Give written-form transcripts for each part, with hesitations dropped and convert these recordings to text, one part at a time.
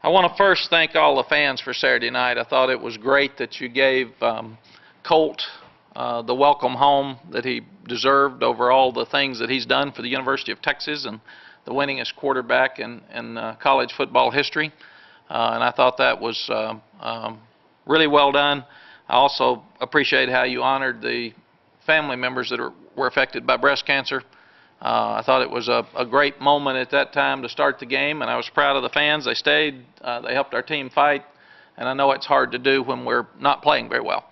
I want to first thank all the fans for Saturday night. I thought it was great that you gave Colt the welcome home that he deserved over all the things that he's done for the University of Texas and the winningest quarterback in college football history. And I thought that was really well done. I also appreciate how you honored the family members that were affected by breast cancer. I thought it was a great moment at that time to start the game, and I was proud of the fans. They stayed, they helped our team fight, and I know it's hard to do when we're not playing very well.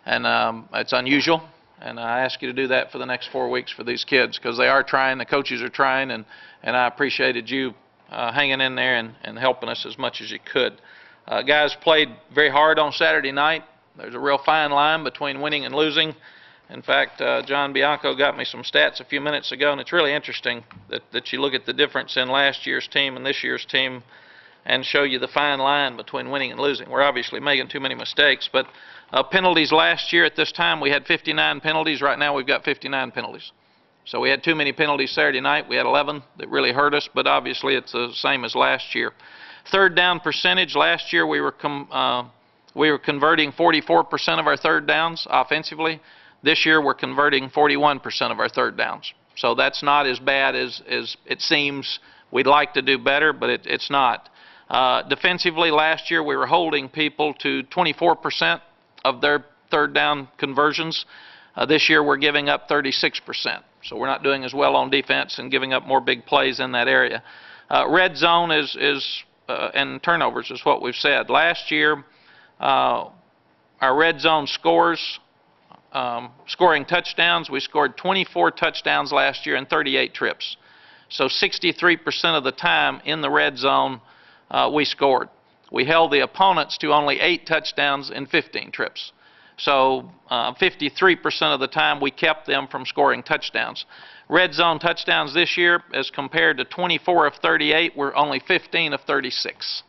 And it's unusual, and I ask you to do that for the next 4 weeks for these kids, because they are trying, the coaches are trying, and I appreciated you hanging in there and helping us as much as you could. Guys played very hard on Saturday night. There's a real fine line between winning and losing. In fact, John Bianco got me some stats a few minutes ago, and it's really interesting that you look at the difference in last year's team and this year's team and show you the fine line between winning and losing. We're obviously making too many mistakes, but penalties last year at this time, we had 59 penalties. Right now we've got 59 penalties. So we had too many penalties Saturday night. We had 11 that really hurt us, but obviously it's the same as last year. Third down percentage, last year we were converting 44% of our third downs offensively. This year we're converting 41% of our third downs. So that's not as bad as it seems. We'd like to do better, but it's not. Defensively, last year we were holding people to 24% of their third down conversions. This year we're giving up 36%. So we're not doing as well on defense and giving up more big plays in that area. Red zone and turnovers is what we've said. Last year our red zone scores, scoring touchdowns, we scored 24 touchdowns last year and 38 trips. So 63% of the time in the red zone we scored. We held the opponents to only 8 touchdowns and 15 trips. So 53% of the time we kept them from scoring touchdowns. Red zone touchdowns this year, as compared to 24 of 38, we're only 15 of 36.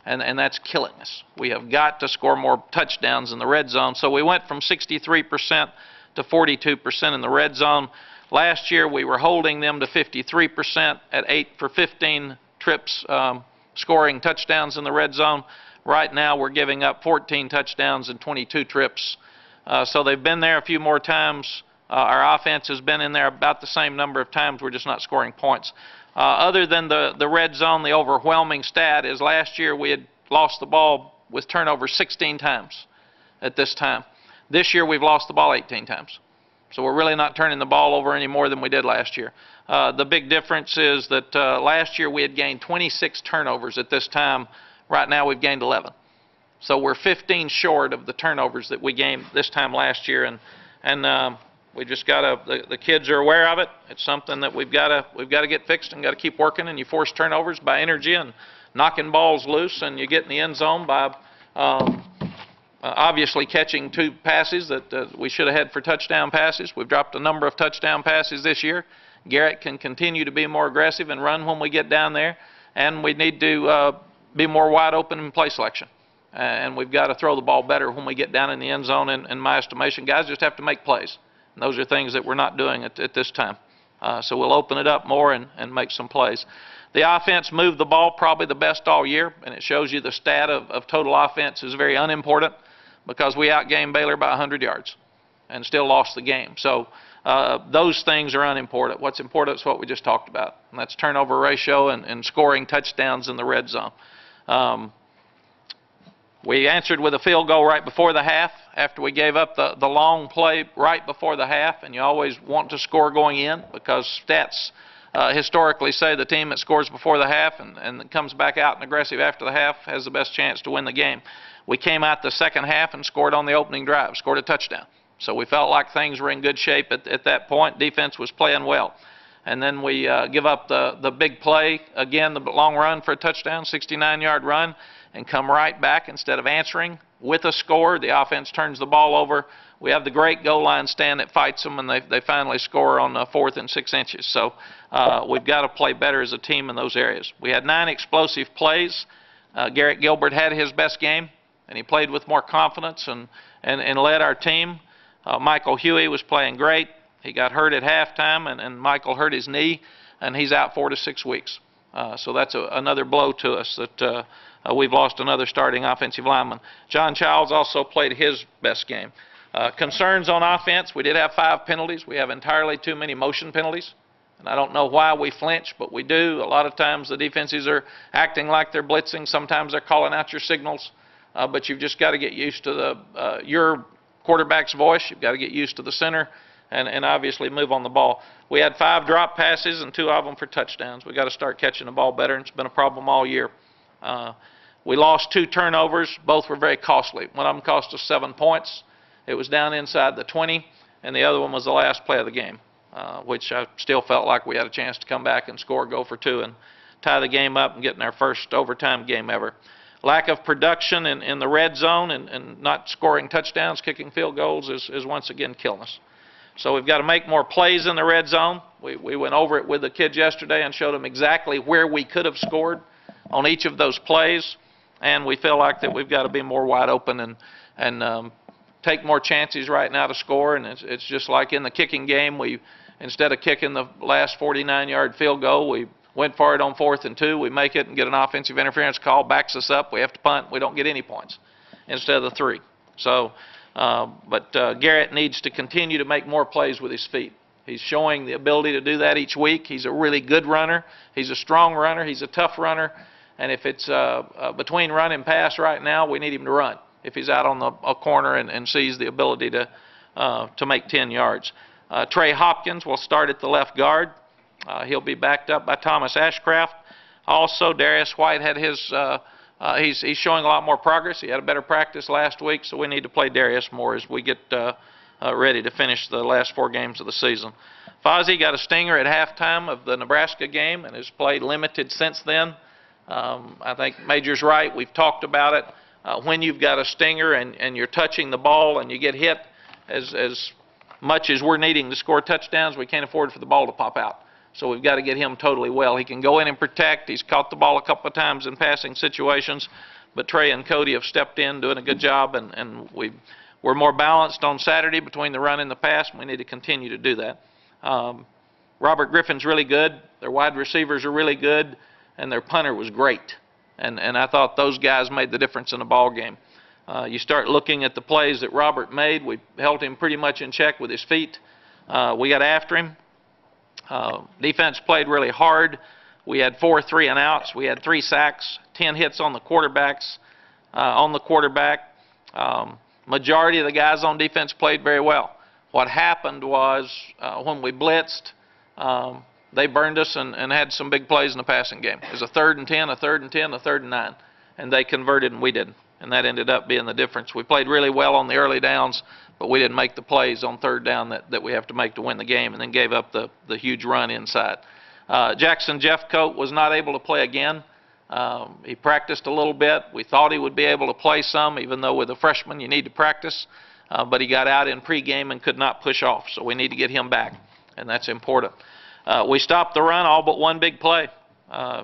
And that's killing us. We have got to score more touchdowns in the red zone. So we went from 63% to 42% in the red zone. Last year we were holding them to 53% at 8 for 15 trips scoring touchdowns in the red zone. Right now we're giving up 14 touchdowns and 22 trips. So they've been there a few more times. Our offense has been in there about the same number of times. We're just not scoring points. Other than the red zone, the overwhelming stat is last year we had lost the ball with turnovers 16 times at this time. This year we've lost the ball 18 times. So we're really not turning the ball over any more than we did last year. The big difference is that last year we had gained 26 turnovers at this time. Right now we've gained 11. So we're 15 short of the turnovers that we gained this time last year, and we just got to, the kids are aware of it. It's something that we've got to get fixed and got to keep working. And you force turnovers by energy and knocking balls loose, and you get in the end zone by obviously catching 2 passes that we should have had for touchdown passes. We've dropped a number of touchdown passes this year. Garrett can continue to be more aggressive and run when we get down there, and we need to be more wide open in play selection. And we've got to throw the ball better when we get down in the end zone, in my estimation. Guys just have to make plays. And those are things that we're not doing at this time. So we'll open it up more and make some plays. The offense moved the ball probably the best all year, and it shows you the stat of total offense is very unimportant, because we outgained Baylor by 100 yards and still lost the game. So those things are unimportant. What's important is what we just talked about, and that's turnover ratio and scoring touchdowns in the red zone. We answered with a field goal right before the half after we gave up the long play right before the half, and you always want to score going in, because stats historically say the team that scores before the half and comes back out and aggressive after the half has the best chance to win the game. We came out the second half and scored on the opening drive, scored a touchdown. So we felt like things were in good shape at that point. Defense was playing well. And then we give up the big play, again, the long run for a touchdown, 69-yard run, and come right back instead of answering with a score. The offense turns the ball over. We have the great goal line stand that fights them, and they finally score on 4th and 6 inches. So we've got to play better as a team in those areas. We had 9 explosive plays. Garrett Gilbert had his best game, and he played with more confidence and led our team. Michael Huey was playing great. He got hurt at halftime, and Michael hurt his knee, and he's out 4 to 6 weeks. So that's another blow to us that we've lost another starting offensive lineman. John Childs also played his best game. Concerns on offense, we did have 5 penalties. We have entirely too many motion penalties. And I don't know why we flinch, but we do. A lot of times the defenses are acting like they're blitzing. Sometimes they're calling out your signals. But you've just got to get used to your quarterback's voice. You've got to get used to the center and obviously move on the ball. We had 5 drop passes and 2 of them for touchdowns. We've got to start catching the ball better, and it's been a problem all year. We lost 2 turnovers. Both were very costly. One of them cost us 7 points. It was down inside the 20, and the other one was the last play of the game, which I still felt like we had a chance to come back and score, go for 2, and tie the game up and get in our first overtime game ever. Lack of production in the red zone and not scoring touchdowns, kicking field goals is once again killing us. So we've got to make more plays in the red zone. We went over it with the kids yesterday and showed them exactly where we could have scored on each of those plays, and we feel like that we've got to be more wide open and take more chances right now to score. And it's just like in the kicking game, instead of kicking the last 49-yard field goal, we went for it on 4th and 2. We make it and get an offensive interference call, backs us up. We have to punt. We don't get any points instead of the 3. So, but Garrett needs to continue to make more plays with his feet. He's showing the ability to do that each week. He's a really good runner. He's a strong runner. He's a tough runner. And if it's between run and pass right now, we need him to run. If he's out on a corner and sees the ability to make 10 yards. Trey Hopkins will start at the left guard. He'll be backed up by Thomas Ashcraft. Also, Darius White had his, he's showing a lot more progress. He had a better practice last week, so we need to play Darius more as we get ready to finish the last 4 games of the season. Fozzie got a stinger at halftime of the Nebraska game and has played limited since then. I think Major's right. We've talked about it. When you've got a stinger and you're touching the ball and you get hit, as much as we're needing to score touchdowns, we can't afford for the ball to pop out. So we've got to get him totally well. He can go in and protect. He's caught the ball a couple of times in passing situations, but Trey and Cody have stepped in, doing a good job, and we're more balanced on Saturday between the run and the pass, and we need to continue to do that. Robert Griffin's really good. Their wide receivers are really good, and their punter was great. And I thought those guys made the difference in the ball game. You start looking at the plays that Robert made. We held him pretty much in check with his feet. We got after him. Defense played really hard. We had 4 3-and-outs. We had 3 sacks, 10 hits on the quarterback. Majority of the guys on defense played very well. What happened was when we blitzed, they burned us and had some big plays in the passing game. It was a 3rd and 10, a 3rd and 10, a 3rd and 9. And they converted and we didn't. And that ended up being the difference. We played really well on the early downs, but we didn't make the plays on 3rd down that we have to make to win the game, and then gave up the huge run inside. Jackson Jeffcoat was not able to play again. He practiced a little bit. We thought he would be able to play some, even though with a freshman you need to practice. But he got out in pregame and could not push off, so we need to get him back, and that's important. We stopped the run all but 1 big play.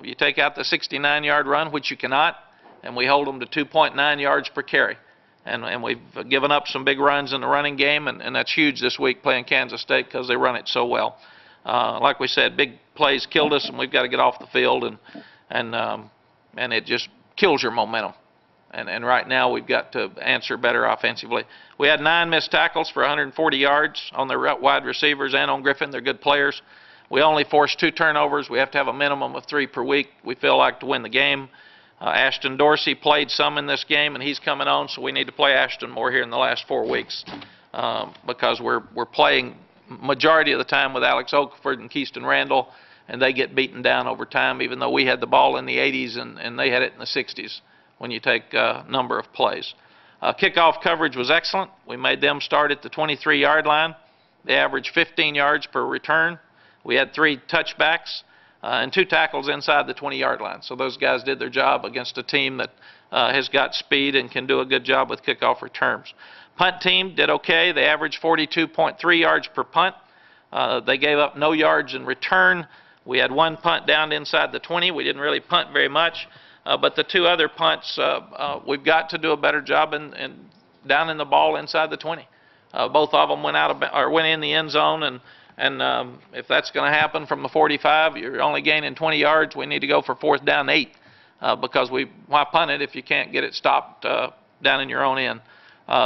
You take out the 69-yard run, which you cannot, and we hold them to 2.9 yards per carry. And we've given up some big runs in the running game, and that's huge this week playing Kansas State because they run it so well. Like we said, big plays killed us, and we've got to get off the field, and it just kills your momentum. And right now we've got to answer better offensively. We had 9 missed tackles for 140 yards on their wide receivers and on Griffin. They're good players. We only forced 2 turnovers. We have to have a minimum of 3 per week, we feel like, to win the game. Ashton Dorsey played some in this game, and he's coming on, so we need to play Ashton more here in the last 4 weeks because we're playing majority of the time with Alex Okeford and Keyston Randall, and they get beaten down over time, even though we had the ball in the 80s and they had it in the 60s when you take a number of plays. Kickoff coverage was excellent. We made them start at the 23-yard line. They averaged 15 yards per return. We had 3 touchbacks. And 2 tackles inside the 20-yard line. So those guys did their job against a team that has got speed and can do a good job with kickoff returns. Punt team did okay. They averaged 42.3 yards per punt. They gave up no yards in return. We had 1 punt down inside the 20. We didn't really punt very much. But the 2 other punts, we've got to do a better job down in the ball inside the 20. Both of them went in the end zone, and if that's going to happen from the 45, you're only gaining 20 yards. We need to go for 4th down 8 because why punt it if you can't get it stopped down in your own end?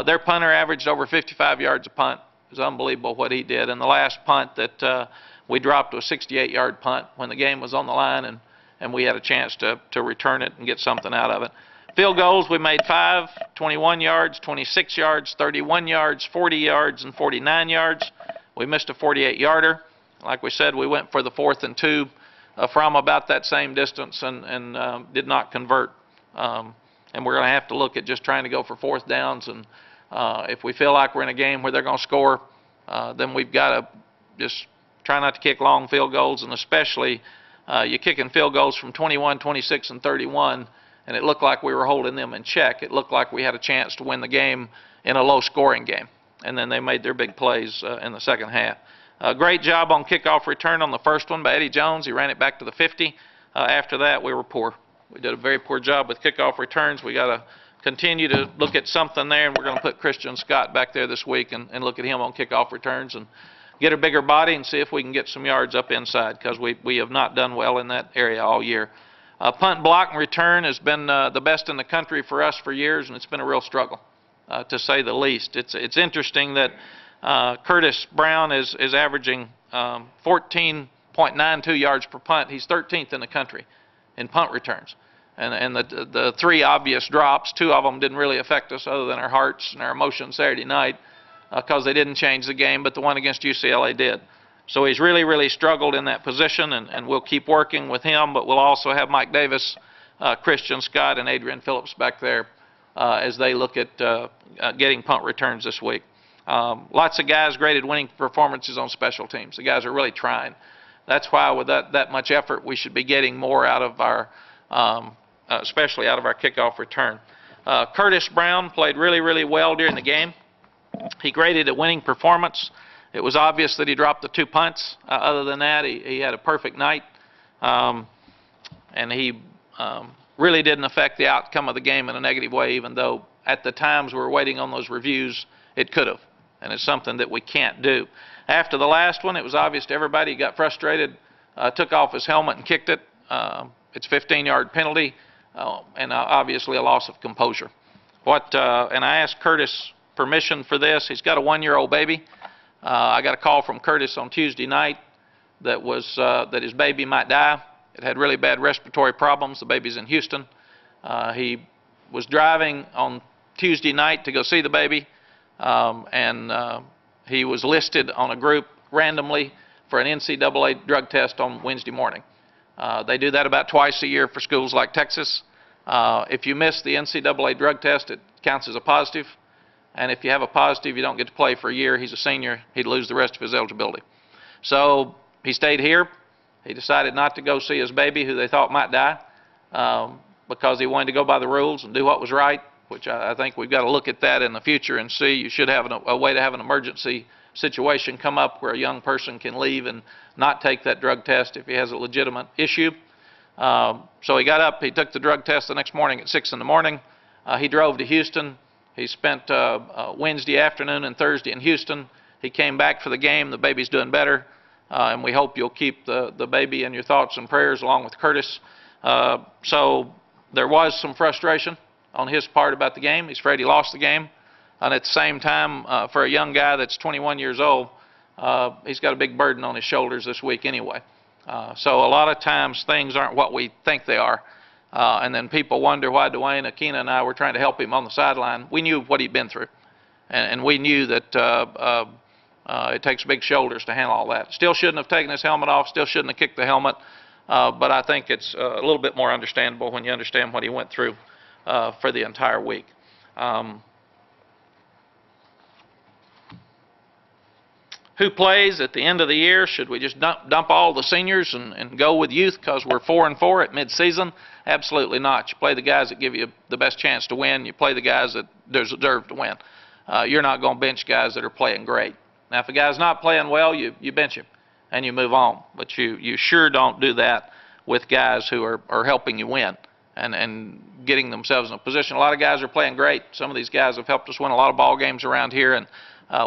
Their punter averaged over 55 yards a punt. It was unbelievable what he did. And the last punt that we dropped was a 68-yard punt when the game was on the line, and we had a chance to return it and get something out of it. Field goals, we made 5, 21 yards, 26 yards, 31 yards, 40 yards, and 49 yards. We missed a 48-yarder. Like we said, we went for the 4th and 2 from about that same distance and did not convert. And we're going to have to look at just trying to go for 4th downs. And if we feel like we're in a game where they're going to score, then we've got to just try not to kick long field goals. And especially you're kicking field goals from 21, 26, and 31, and it looked like we were holding them in check. It looked like we had a chance to win the game in a low-scoring game. And then they made their big plays in the second half. Great job on kickoff return on the first one by Eddie Jones. He ran it back to the 50. After that, we were poor. We did a very poor job with kickoff returns. We got to continue to look at something there, and we're going to put Christian Scott back there this week and look at him on kickoff returns and get a bigger body and see if we can get some yards up inside, because we have not done well in that area all year. Punt, block, and return has been the best in the country for us for years, and it's been a real struggle, to say the least. It's interesting that Curtis Brown is averaging 14.92 yards per punt. He's 13th in the country in punt returns. And the 3 obvious drops, 2 of them didn't really affect us other than our hearts and our emotions Saturday night because they didn't change the game, but the one against UCLA did. So he's really, really struggled in that position, and we'll keep working with him, but we'll also have Mike Davis, Christian Scott, and Adrian Phillips back there as they look at getting punt returns this week. Lots of guys graded winning performances on special teams. The guys are really trying. That's why with that much effort, we should be getting more out of our, especially out of our kickoff return. Curtis Brown played really, really well during the game. He graded a winning performance. It was obvious that he dropped the 2 punts. Other than that, he had a perfect night. And he really didn't affect the outcome of the game in a negative way, even though at the times we were waiting on those reviews, it could have. And it's something that we can't do. After the last one, it was obvious to everybody. He got frustrated, took off his helmet and kicked it. It's a 15-yard penalty, and obviously a loss of composure. And I asked Curtis permission for this. He's got a 1-year-old baby. I got a call from Curtis on Tuesday night that his baby might die. It had really bad respiratory problems. The baby's in Houston. He was driving on Tuesday night to go see the baby, and he was listed on a group randomly for an NCAA drug test on Wednesday morning. They do that about twice a year for schools like Texas. If you miss the NCAA drug test, it counts as a positive. And if you have a positive, you don't get to play for a year. He's a senior. He'd lose the rest of his eligibility. So he stayed here. He decided not to go see his baby, who they thought might die, because he wanted to go by the rules and do what was right, which I think we've got to look at that in the future and see. You should have a way to have an emergency situation come up where a young person can leave and not take that drug test if he has a legitimate issue. So he got up. He took the drug test the next morning at 6 in the morning. He drove to Houston. He spent Wednesday afternoon and Thursday in Houston. He came back for the game. The baby's doing better, and we hope you'll keep the baby in your thoughts and prayers along with Curtis. So there was some frustration on his part about the game. He's afraid he lost the game. And at the same time, for a young guy that's 21 years old, he's got a big burden on his shoulders this week anyway. So a lot of times things aren't what we think they are. And then people wonder why Dwayne, Akina, and I were trying to help him on the sideline. We knew what he'd been through. And we knew that it takes big shoulders to handle all that. Still shouldn't have taken his helmet off. Still shouldn't have kicked the helmet. But I think it's a little bit more understandable when you understand what he went through for the entire week. Who plays at the end of the year? Should we just dump all the seniors and go with youth because we're 4-4 at midseason? Absolutely not. You play the guys that give you the best chance to win. You play the guys that deserve to win. You're not going to bench guys that are playing great. Now, if a guy's not playing well, you bench him and you move on. But you sure don't do that with guys who are helping you win and getting themselves in a position. A lot of guys are playing great. Some of these guys have helped us win a lot of ball games around here, and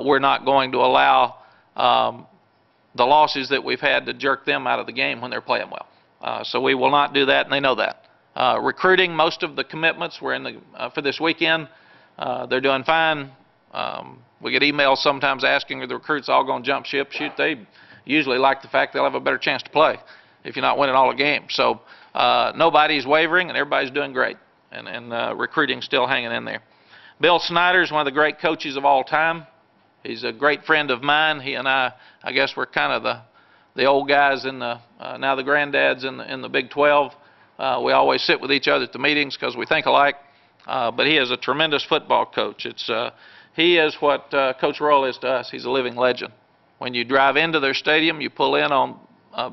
we're not going to allow the losses that we've had to jerk them out of the game when they're playing well. So we will not do that, and they know that. Recruiting, most of the commitments were in for this weekend. They're doing fine. We get emails sometimes asking are the recruits all going to jump ship. Shoot, they usually like the fact they'll have a better chance to play if you're not winning all the games. So nobody's wavering and everybody's doing great, and recruiting's still hanging in there. Bill Snyder is one of the great coaches of all time. He's a great friend of mine. He and I guess we're kind of the old guys in the now the granddads in the Big 12. We always sit with each other at the meetings because we think alike. But he is a tremendous football coach. He is what Coach Royal is to us. He's a living legend. When you drive into their stadium, you pull in on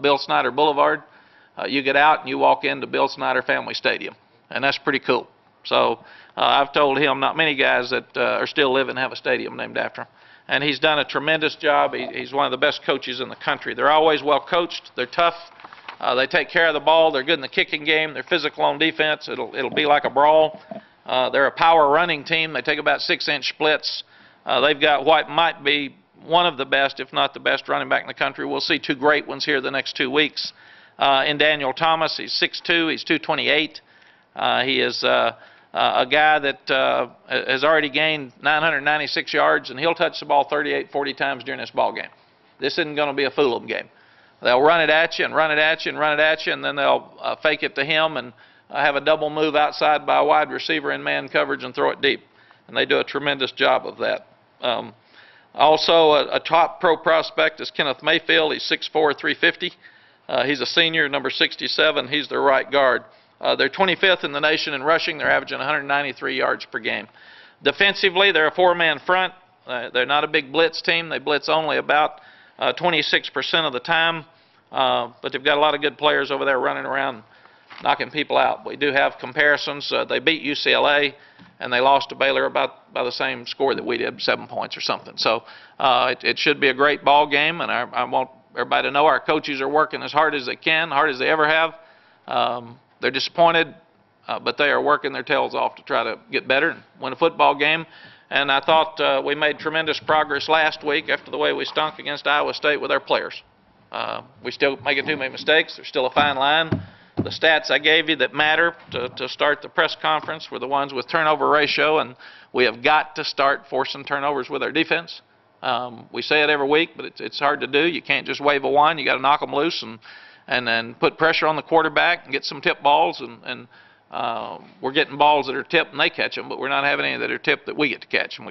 Bill Snyder Boulevard. You get out and you walk into Bill Snyder Family Stadium, and that's pretty cool. So I've told him not many guys that are still living have a stadium named after him. And he's done a tremendous job. He's one of the best coaches in the country. They're always well coached. They're tough. They take care of the ball. They're good in the kicking game. They're physical on defense. It'll be like a brawl. They're a power running team. They take about 6-inch splits. They've got what might be one of the best, if not the best, running back in the country. We'll see two great ones here the next 2 weeks. In Daniel Thomas, he's 6'2", he's 228. He is a guy that has already gained 996 yards, and he'll touch the ball 38, 40 times during this ball game. This isn't going to be a fool 'em game. They'll run it at you and run it at you and run it at you, and then they'll fake it to him and have a double move outside by a wide receiver in man coverage and throw it deep. And they do a tremendous job of that. Also, a top pro prospect is Kenneth Mayfield. He's 6'4", 350. He's a senior, number 67. He's their right guard. They're 25th in the nation in rushing. They're averaging 193 yards per game. Defensively, they're a four-man front. They're not a big blitz team. They blitz only about 26% of the time, but they've got a lot of good players over there running around knocking people out. We do have comparisons. They beat UCLA, and they lost to Baylor by the same score that we did, 7 points or something. So it should be a great ball game, and I want everybody to know our coaches are working as hard as they can, hard as they ever have. They're disappointed, but they are working their tails off to try to get better and win a football game. And I thought we made tremendous progress last week after the way we stunk against Iowa State with our players. We still making too many mistakes. There's still a fine line. The stats I gave you that matter to start the press conference were the ones with turnover ratio, and we have got to start forcing turnovers with our defense. We say it every week, but it's hard to do. You can't just wave a wand. You got to knock them loose and then put pressure on the quarterback and get some tip balls. And we're getting balls that are tipped and they catch them, but we're not having any that are tipped that we get to catch. And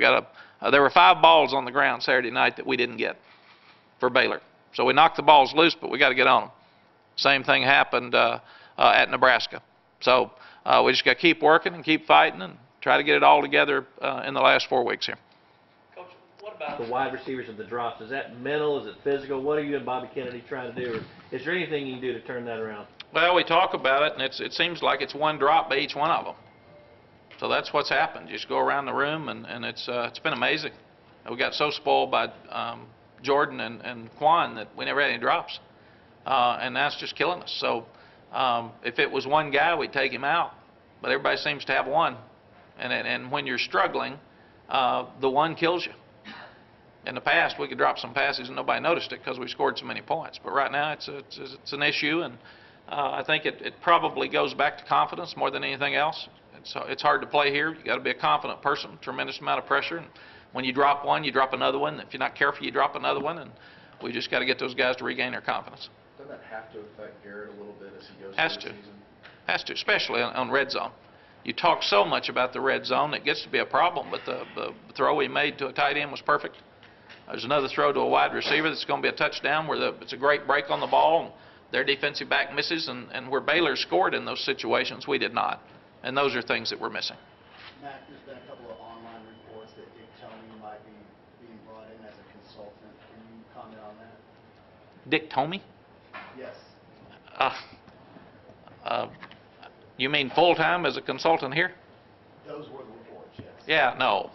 there were 5 balls on the ground Saturday night that we didn't get for Baylor. So we knocked the balls loose, but we got to get on them. Same thing happened at Nebraska. So we just got to keep working and keep fighting and try to get it all together in the last 4 weeks here. Coach, what about the wide receivers of the drops? Is that mental? Is it physical? What are you and Bobby Kennedy trying to do? Or is there anything you can do to turn that around? Well, we talk about it, and it seems like it's one drop by each one of them. So that's what's happened. You just go around the room, and it's been amazing. We got so spoiled by Jordan and Quan that we never had any drops. And that's just killing us. So if it was one guy, we'd take him out. But everybody seems to have one. And when you're struggling, the one kills you. In the past, we could drop some passes and nobody noticed it because we scored so many points. But right now, it's an issue, and I think it probably goes back to confidence more than anything else. It's hard to play here. You got to be a confident person, tremendous amount of pressure. And when you drop one, you drop another one. If you're not careful, you drop another one. And we just got to get those guys to regain their confidence. Doesn't that have to affect Garrett a little bit as he goes through the season? Has to, especially on red zone. You talk so much about the red zone, it gets to be a problem, but the throw he made to a tight end was perfect. There's another throw to a wide receiver that's going to be a touchdown where it's a great break on the ball, and their defensive back misses, and where Baylor scored in those situations, we did not. And those are things that we're missing. Mack, there's been a couple of online reports that Dick Tomey might be being brought in as a consultant. Can you comment on that? Dick Tomey? Yes. You mean full-time as a consultant here? Those were the reports, yes. Yeah, no.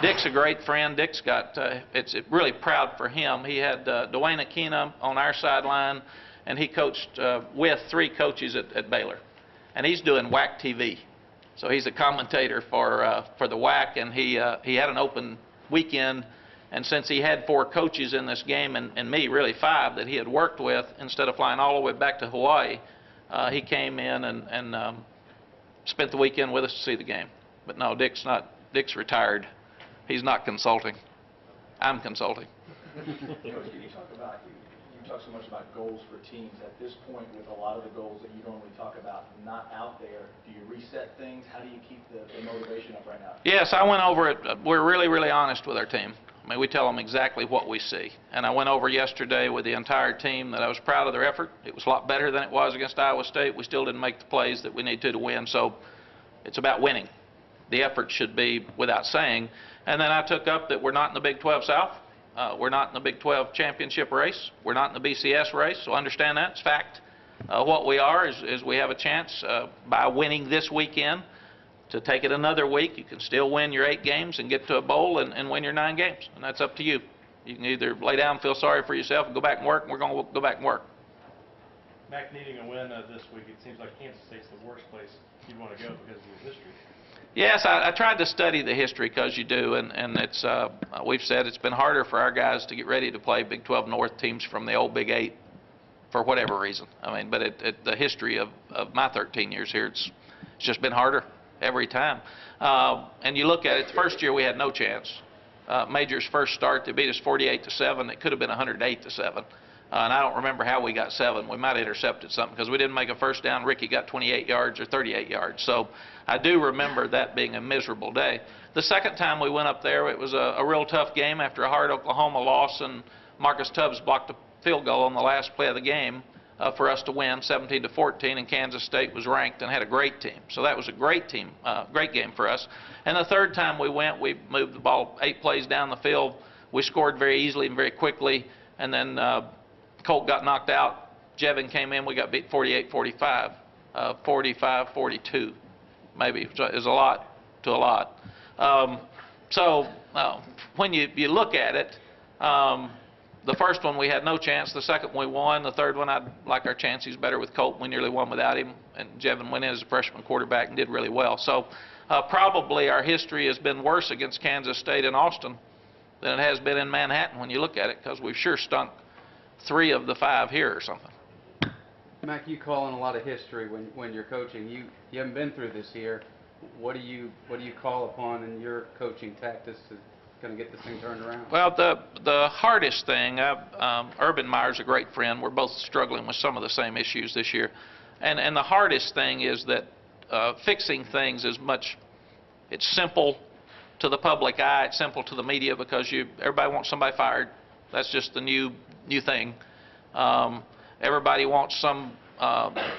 Dick's a great friend. Dick's got, it's really proud for him. He had Dwayne Akina on our sideline, and he coached with 3 coaches at Baylor. And he's doing WAC TV. So he's a commentator for the WAC, and he had an open weekend. And since he had 4 coaches in this game, and me, really 5, that he had worked with, instead of flying all the way back to Hawaii, he came in and spent the weekend with us to see the game. But no, Dick's retired. He's not consulting. I'm consulting. Coach, can you talk about, you talk so much about goals for teams. At this point, with a lot of the goals that you normally talk about not out there, do you reset things? How do you keep the motivation up right now? Yes, I went over it. We're really, really honest with our team. I mean, we tell them exactly what we see. And I went over yesterday with the entire team that I was proud of their effort. It was a lot better than it was against Iowa State. We still didn't make the plays that we need to win. So it's about winning. The effort should be without saying. And then I took up that we're not in the Big 12 South. We're not in the Big 12 championship race. We're not in the BCS race. So understand that. It's fact. What we are is we have a chance by winning this weekend to take it another week. You can still win your 8 games and get to a bowl and win your 9 games. And that's up to you. You can either lay down and feel sorry for yourself and go back and work, and we're going to go back and work. Mack, needing a win this week, it seems like Kansas State's the worst place you'd want to go because of your history. Yes, I tried to study the history because you do, and it's we've said it's been harder for our guys to get ready to play Big 12 North teams from the old Big 8 for whatever reason. I mean, but the history of my 13 years here, it's just been harder every time. And you look at it, the first year we had no chance. Major's first start, they beat us 48-7. It could have been 108-7. And I don't remember how we got 7. We might have intercepted something because we didn't make a first down. Ricky got 28 yards or 38 yards. So I do remember that being a miserable day. The second time we went up there, it was a real tough game after a hard Oklahoma loss, and Marcus Tubbs blocked a field goal on the last play of the game for us to win 17-14, and Kansas State was ranked and had a great team. So that was a great team, great game for us. And the third time we went, we moved the ball 8 plays down the field. We scored very easily and very quickly, and then Colt got knocked out. Jevin came in. We got beat 48-45, 45-42, maybe. So it was a lot to a lot. When you look at it, the first one we had no chance. The second one we won. The third one I'd like our chances better with Colt. We nearly won without him. And Jevin went in as a freshman quarterback and did really well. So probably our history has been worse against Kansas State and Austin than it has been in Manhattan when you look at it, because we've sure stunk 3 of the 5 here or something. Mack, you call on a lot of history when you're coaching. You haven't been through this here. What do you call upon in your coaching tactics to kind of get this thing turned around? Well, the hardest thing, Urban Meyer's a great friend. We're both struggling with some of the same issues this year. And the hardest thing is that fixing things is it's simple to the public eye, it's simple to the media because everybody wants somebody fired. That's just the new thing. Everybody wants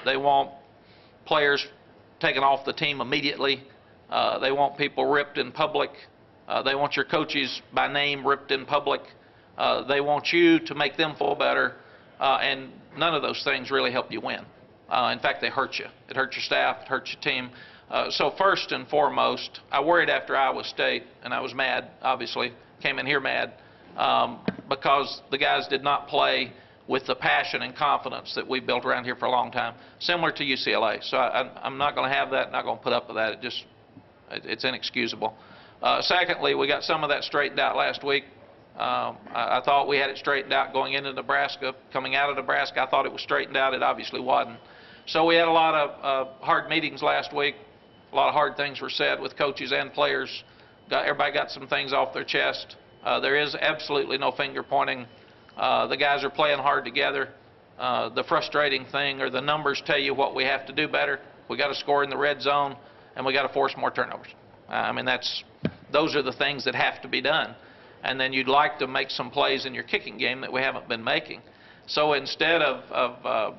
they want players taken off the team immediately. They want people ripped in public. They want your coaches by name ripped in public. They want you to make them feel better, and none of those things really help you win. In fact, they hurt you. It hurts your staff. It hurts your team. So first and foremost, I worried after Iowa State, and I was mad, obviously. Came in here mad because the guys did not play with the passion and confidence that we've built around here for a long time, similar to UCLA. So I'm not going to have that, not going to put up with that. It's inexcusable. Secondly, we got some of that straightened out last week. I thought we had it straightened out going into Nebraska. Coming out of Nebraska, I thought it was straightened out. It obviously wasn't. So we had a lot of hard meetings last week. A lot of hard things were said with coaches and players. Everybody got some things off their chest. There is absolutely no finger pointing. The guys are playing hard together. The frustrating thing, or the numbers tell you what we have to do better. We got to score in the red zone, and we got to force more turnovers. I mean, those are the things that have to be done. And then you'd like to make some plays in your kicking game that we haven't been making. So instead of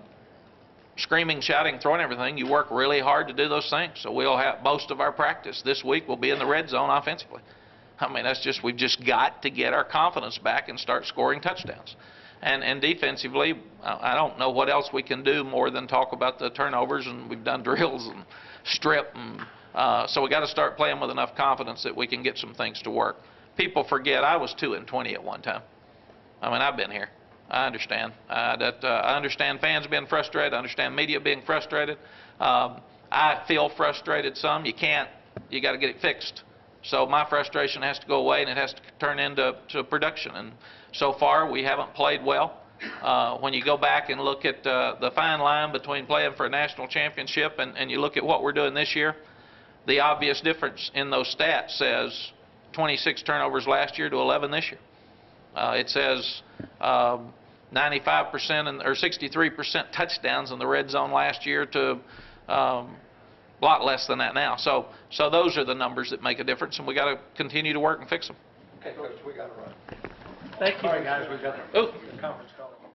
screaming, shouting, throwing everything, you work really hard to do those things. So we'll have most of our practice this week will be in the red zone offensively. I mean, we've just got to get our confidence back and start scoring touchdowns. And defensively, I don't know what else we can do more than talk about the turnovers, and we've done drills and strip. So we got to start playing with enough confidence that we can get some things to work. People forget I was 2-20 at one time. I mean, I've been here. I understand. I understand fans being frustrated. I understand media being frustrated. I feel frustrated some. You can't. You got to get it fixed. So my frustration has to go away, and it has to turn into production. And so far, we haven't played well. when you go back and look at the fine line between playing for a national championship and you look at what we're doing this year, the obvious difference in those stats says 26 turnovers last year to 11 this year. It says 95% or 63% touchdowns in the red zone last year to a lot less than that now. So those are the numbers that make a difference, and we got to continue to work and fix them. Okay, Coach, we got to run. Thank you. All right, guys, we've got Oh. the conference call.